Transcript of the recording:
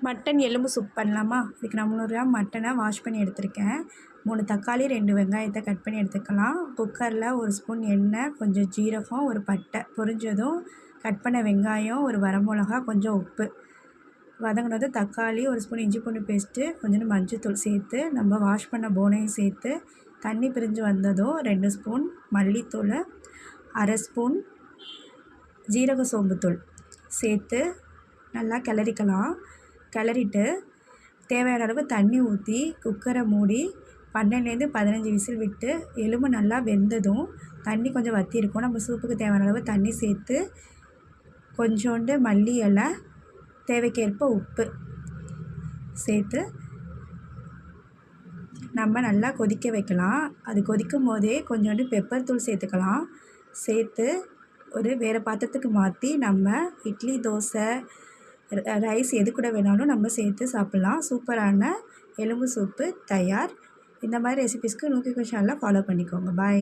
Mutton எலும்பு soup பண்ணலாமா? இதுக்கு நான் 300 கிராம் மட்டனை வாஷ் பண்ணி எடுத்திருக்கேன். 3 தக்காளி, 2 வெங்காயத்தை கட் பண்ணி எடுத்துக்கலாம். குக்கரில் 1 ஸ்பூன் எண்ணெய், கொஞ்சம் ஜீரகம், ஒரு பட்டை பொரிஞ்சதும் கட் பண்ண வெங்காயம், ஒரு வரமிளகா, கொஞ்சம் உப்பு வதங்கினதும் தக்காளி, 1 ஸ்பூன் இஞ்சி பூண்டு பேஸ்ட்டு, கொஞ்சோண்டு மஞ்சள்தூள் சேர்த்து நம்ம வாஷ் பண்ண போனையும் சேர்த்து தண்ணி பிரிஞ்சு வந்ததும் 2 ஸ்பூன் மல்லித்தூள், 1/2 ஸ்பூன் ஜீரக சோம்புத்தூள் சேர்த்து நல்லா கிளறிக்கலாம். கிளறிட்டு தேவையான அளவு தண்ணி ஊற்றி குக்கரை மூடி 12லேருந்து 15 விசில் விட்டு எலும்பு நல்லா வெந்ததும் தண்ணி கொஞ்சம் வற்றி இருக்கும். நம்ம சூப்புக்கு தேவையான அளவு தண்ணி சேர்த்து கொஞ்சோண்டு மல்லி இலை, தேவைக்கேற்ப உப்பு சேர்த்து நம்ம நல்லா கொதிக்க வைக்கலாம். அது கொதிக்கும் போதே கொஞ்சோண்டு பெப்பர் தூள் சேர்த்துக்கலாம். சேர்த்து ஒரு வேறு பாத்திரத்துக்கு மாற்றி நம்ம இட்லி, தோசை, ரைஸ் எது கூட வேணாலும் நம்ம சேர்த்து சாப்பிட்லாம். சூப்பரான எலும்பு சூப்பு தயார். இந்த மாதிரி ரெசிபீஸ்க்கு நூக்கி சேனலை ஃபாலோ பண்ணிக்கோங்க. பாய்.